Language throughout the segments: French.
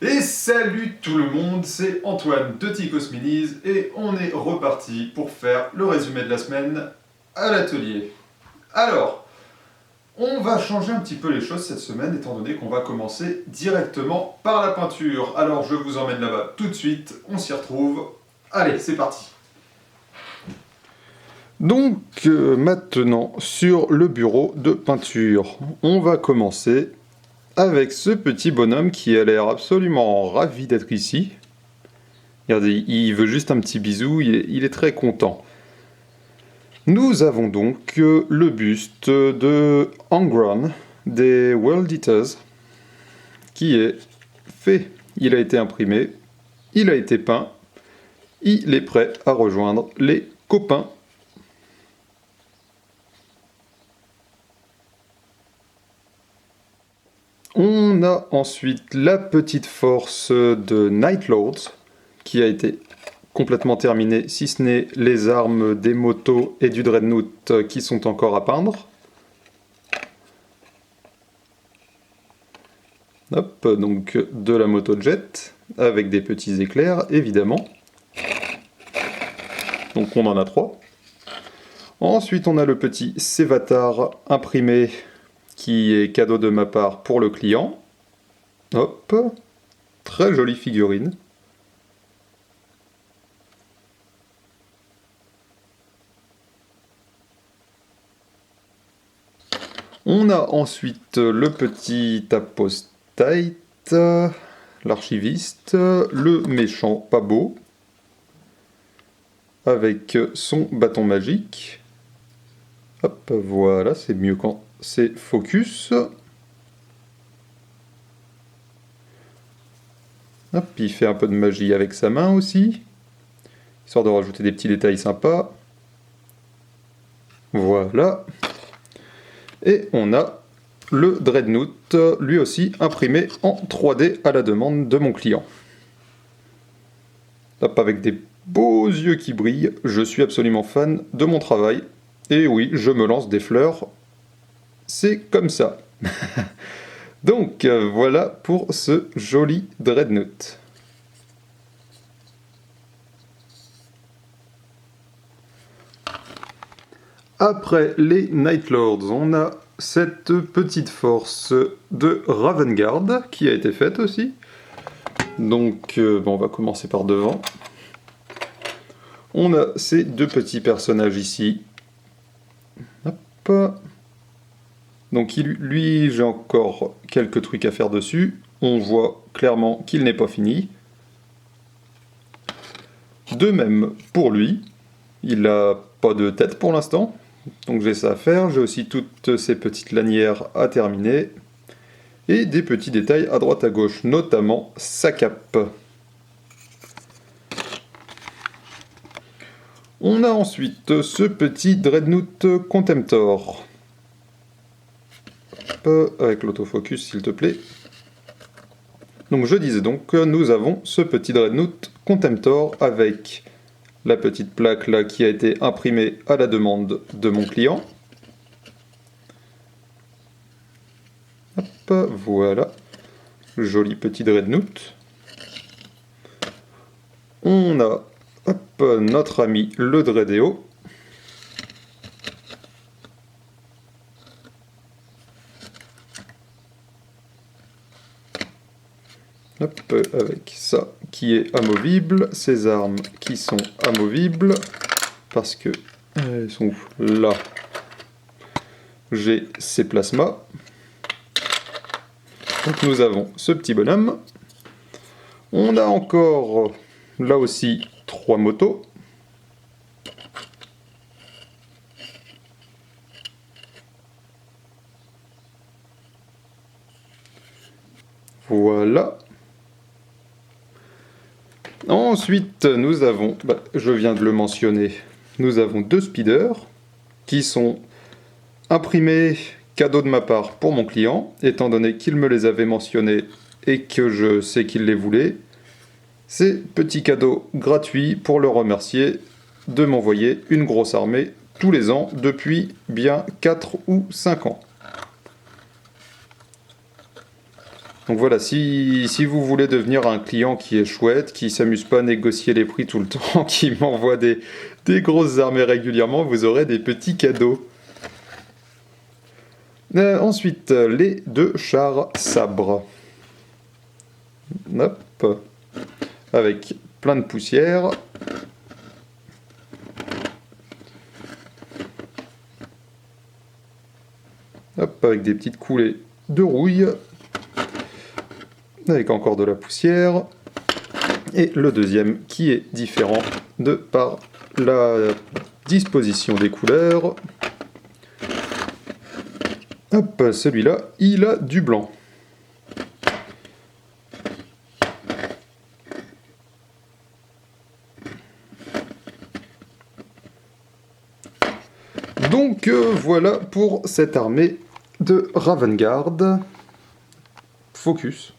Et salut tout le monde, c'est Antoine de Ticos Minis et on est reparti pour faire le résumé de la semaine à l'atelier. Alors, on va changer un petit peu les choses cette semaine étant donné qu'on va commencer directement par la peinture. Alors je vous emmène là-bas tout de suite, on s'y retrouve. Allez, c'est parti. Donc maintenant sur le bureau de peinture, on va commencer avec ce petit bonhomme qui a l'air absolument ravi d'être ici. Regardez, il veut juste un petit bisou, il est très content. Nous avons donc le buste de Angron des World Eaters qui est fait. Il a été imprimé, il a été peint, il est prêt à rejoindre les copains. On a ensuite la petite force de Night Lords qui a été complètement terminée, si ce n'est les armes des motos et du Dreadnought qui sont encore à peindre. Hop, donc de la moto jet avec des petits éclairs évidemment. Donc on en a 3. Ensuite on a le petit Sévatar imprimé qui est cadeau de ma part pour le client. Hop, très jolie figurine. On a ensuite le petit apostate, l'archiviste, le méchant pas beau, avec son bâton magique. Hop, voilà, c'est mieux quand c'est focus. Hop, il fait un peu de magie avec sa main aussi, histoire de rajouter des petits détails sympas. Voilà. Et on a le Dreadnought, lui aussi imprimé en 3D à la demande de mon client. Hop, avec des beaux yeux qui brillent, je suis absolument fan de mon travail. Et oui, je me lance des fleurs, c'est comme ça. Donc voilà pour ce joli Dreadnought. Après les Night Lords, on a cette petite force de Ravengard qui a été faite aussi. Donc on va commencer par devant. On a ces deux petits personnages ici. Hop. Donc lui, j'ai encore quelques trucs à faire dessus. On voit clairement qu'il n'est pas fini. De même pour lui. Il n'a pas de tête pour l'instant. Donc j'ai ça à faire. J'ai aussi toutes ces petites lanières à terminer. Et des petits détails à droite à gauche, notamment sa cape. On a ensuite ce petit Dreadnought Contemptor. Avec l'autofocus s'il te plaît. Donc je disais donc que nous avons ce petit Dreadnought Contemptor avec la petite plaque là qui a été imprimée à la demande de mon client. Hop, voilà. Joli petit Dreadnought. On a hop, notre ami le Dreadeo. Hop, avec ça qui est amovible, ces armes qui sont amovibles, parce que elles sont où? Là. J'ai ces plasmas. Donc nous avons ce petit bonhomme. On a encore, là aussi, 3 motos. Voilà. Ensuite, nous avons, je viens de le mentionner, nous avons 2 speeders qui sont imprimés cadeau de ma part pour mon client, étant donné qu'il me les avait mentionnés et que je sais qu'il les voulait. C'est petit cadeau gratuit pour le remercier de m'envoyer une grosse armée tous les ans depuis bien 4 ou 5 ans. Donc voilà, si vous voulez devenir un client qui est chouette, qui s'amuse pas à négocier les prix tout le temps, qui m'envoie des grosses armées régulièrement, vous aurez des petits cadeaux. Ensuite, les 2 chars sabres. Hop. Avec plein de poussière. Hop, avec des petites coulées de rouille. Avec encore de la poussière. Et le deuxième qui est différent de par la disposition des couleurs. Hop, celui-là, il a du blanc. Donc voilà pour cette armée de Ravengard. Focus.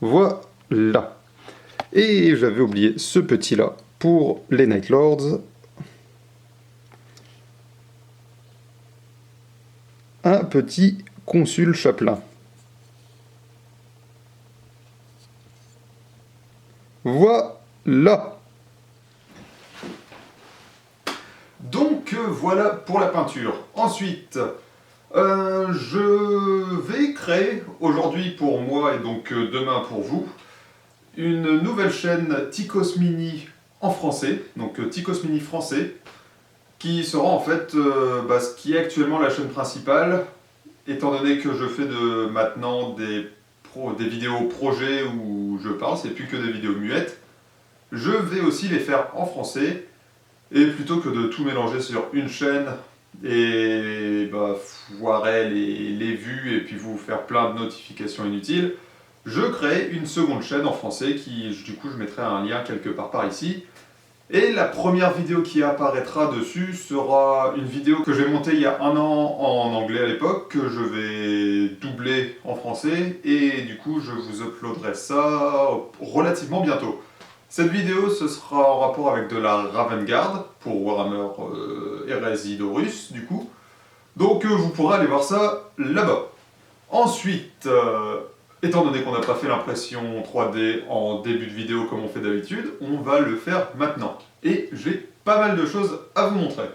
Voilà. Et j'avais oublié ce petit-là pour les Night Lords. Un petit consul chapelain. Voilà. Donc voilà pour la peinture. Ensuite, je vais créer aujourd'hui pour moi et donc demain pour vous une nouvelle chaîne Ticos Mini en français, donc Ticos Mini français, qui sera en fait ce qui est actuellement la chaîne principale, étant donné que je fais maintenant des vidéos projets où je parle, c'est plus que des vidéos muettes. Je vais aussi les faire en français, et plutôt que de tout mélanger sur une chaîne et foirer les vues et puis vous faire plein de notifications inutiles, je crée une seconde chaîne en français qui, du coup, je mettrai un lien quelque part par ici. Et la première vidéo qui apparaîtra dessus sera une vidéo que j'ai montée il y a 1 an en anglais à l'époque, que je vais doubler en français, et du coup je vous uploaderai ça relativement bientôt. Cette vidéo, ce sera en rapport avec de la Ravengard, pour Warhammer Hérésie d'Horus, du coup. Donc vous pourrez aller voir ça là-bas. Ensuite, étant donné qu'on n'a pas fait l'impression 3D en début de vidéo comme on fait d'habitude, on va le faire maintenant. Et j'ai pas mal de choses à vous montrer.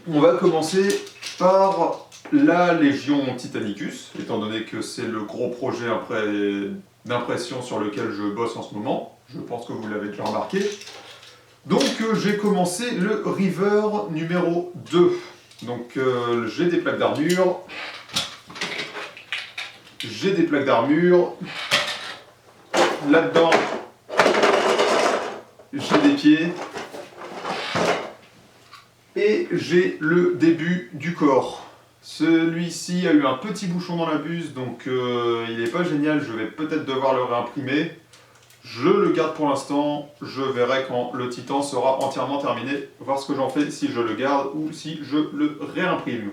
On va commencer par la Légion Titanicus, étant donné que c'est le gros projet d'impression sur lequel je bosse en ce moment. Je pense que vous l'avez déjà remarqué. Donc j'ai commencé le River numéro 2. Donc j'ai des plaques d'armure. J'ai des plaques d'armure. Là-dedans, j'ai des pieds. Et j'ai le début du corps. Celui-ci a eu un petit bouchon dans la buse, donc il n'est pas génial, je vais peut-être devoir le réimprimer. Je le garde pour l'instant, je verrai quand le titan sera entièrement terminé, voir ce que j'en fais, si je le garde ou si je le réimprime.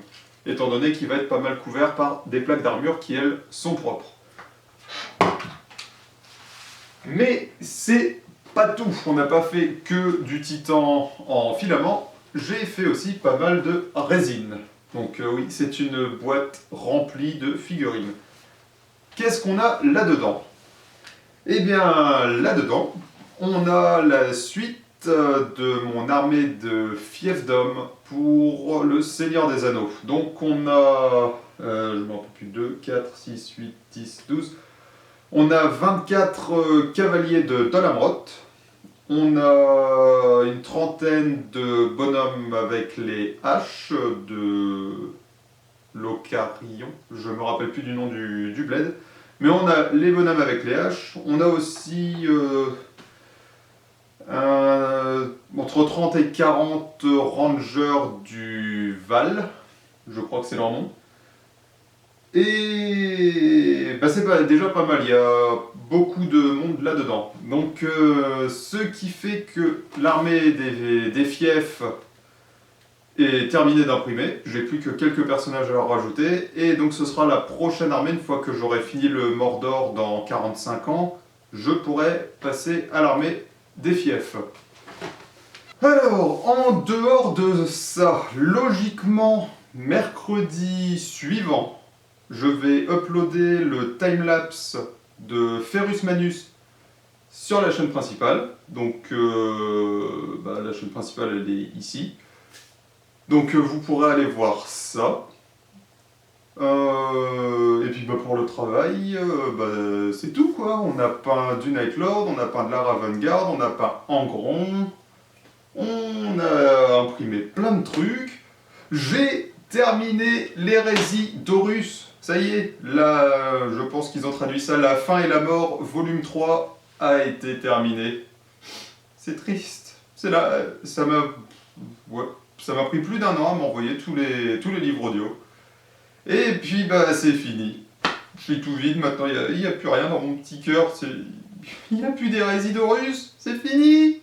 Étant donné qu'il va être pas mal couvert par des plaques d'armure qui, elles, sont propres. Mais c'est pas tout, on n'a pas fait que du titan en filament, j'ai fait aussi pas mal de résine. Donc oui, c'est une boîte remplie de figurines. Qu'est-ce qu'on a là-dedans? Eh bien, là-dedans, on a la suite de mon armée de fiefdom pour le Seigneur des Anneaux. Donc on a, je ne m'en rappelle plus, 2, 4, 6, 8, 10, 12. On a 24 cavaliers de Dol Amroth. On a une trentaine de bonhommes avec les haches de Locarion. Je ne me rappelle plus du nom du bled. Mais on a les bonhommes avec les haches. On a aussi entre 30 et 40 rangers du Val. Je crois que c'est leur nom. Et c'est déjà pas mal, il y a beaucoup de monde là-dedans. Donc ce qui fait que l'armée des fiefs est terminée d'imprimer. J'ai plus que quelques personnages à leur rajouter. Et donc ce sera la prochaine armée, une fois que j'aurai fini le Mordor dans 45 ans, je pourrai passer à l'armée des fiefs. Alors, en dehors de ça, logiquement, mercredi suivant, je vais uploader le timelapse de Ferrus Manus sur la chaîne principale. Donc la chaîne principale elle est ici. Donc vous pourrez aller voir ça. Et puis pour le travail, c'est tout quoi. On a peint du Night Lord, on a peint de la Ravengard, on a peint Angron, on a imprimé plein de trucs. J'ai terminé l'hérésie d'Horus. Ça y est, là, je pense qu'ils ont traduit ça. La fin et la mort, volume 3, a été terminé. C'est triste. C'est là, ça m'a pris plus d'1 an à m'envoyer tous les livres audio. Et puis, c'est fini. Je suis tout vide maintenant, il n'y a plus rien dans mon petit cœur. Il n'y a plus d'hérésie d'Horus. C'est fini.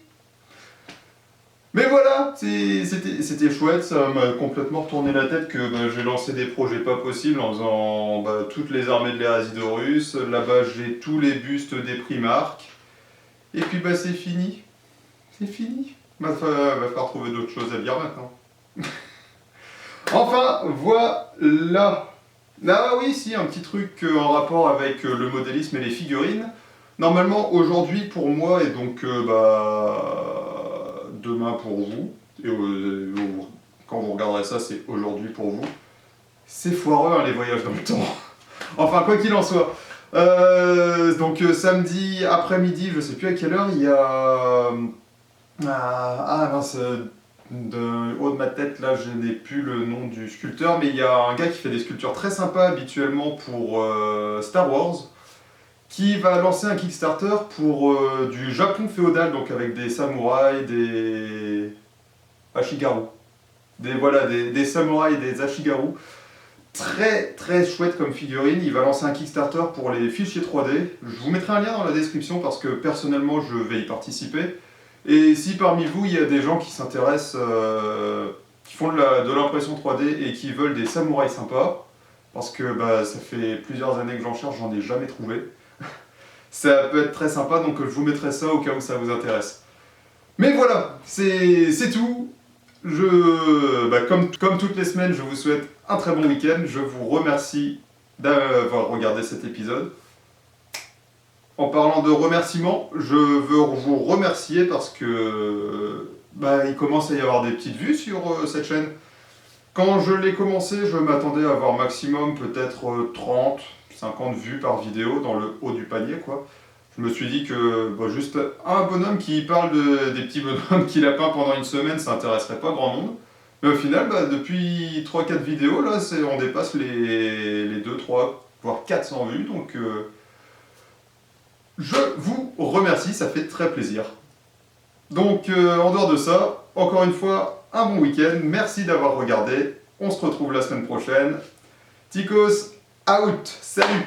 Mais voilà, c'était chouette, ça m'a complètement retourné la tête que j'ai lancé des projets pas possibles en faisant toutes les armées de l'hérésie d'Horus. Là-bas, j'ai tous les bustes des Primarques. Et puis c'est fini. C'est fini. Va falloir trouver d'autres choses à dire maintenant. Enfin, voilà. Ah oui, si, un petit truc en rapport avec le modélisme et les figurines. Normalement, aujourd'hui pour moi, et donc demain pour vous, et quand vous regarderez ça, c'est aujourd'hui pour vous. C'est foireux hein, les voyages dans le temps. Enfin, quoi qu'il en soit. Donc samedi après-midi, je sais plus à quelle heure, il y a... de haut de ma tête, là, je n'ai plus le nom du sculpteur, mais il y a un gars qui fait des sculptures très sympas habituellement pour Star Wars, qui va lancer un Kickstarter pour du Japon féodal, donc avec des samouraïs, des ashigaru. Des samouraïs et des ashigaru. Très très chouette comme figurine. Il va lancer un Kickstarter pour les fichiers 3D. Je vous mettrai un lien dans la description parce que personnellement je vais y participer. Et si parmi vous il y a des gens qui s'intéressent, qui font de l'impression 3D et qui veulent des samouraïs sympas, parce que ça fait plusieurs années que j'en cherche, j'en ai jamais trouvé. Ça peut être très sympa, donc je vous mettrai ça au cas où ça vous intéresse. Mais voilà, c'est tout. Comme toutes les semaines, je vous souhaite un très bon week-end. Je vous remercie d'avoir regardé cet épisode. En parlant de remerciements, je veux vous remercier parce que il commence à y avoir des petites vues sur cette chaîne. Quand je l'ai commencé, je m'attendais à avoir maximum peut-être 30, 50 vues par vidéo dans le haut du panier quoi. Je me suis dit que juste un bonhomme qui parle des petits bonhommes qu'il a peint pendant une semaine, ça intéresserait pas grand monde. Mais au final, depuis 3-4 vidéos, là, on dépasse les 2, 3, voire 400 vues. Donc je vous remercie, ça fait très plaisir. Donc en dehors de ça, encore une fois, un bon week-end. Merci d'avoir regardé. On se retrouve la semaine prochaine. Ticos, out. Salut.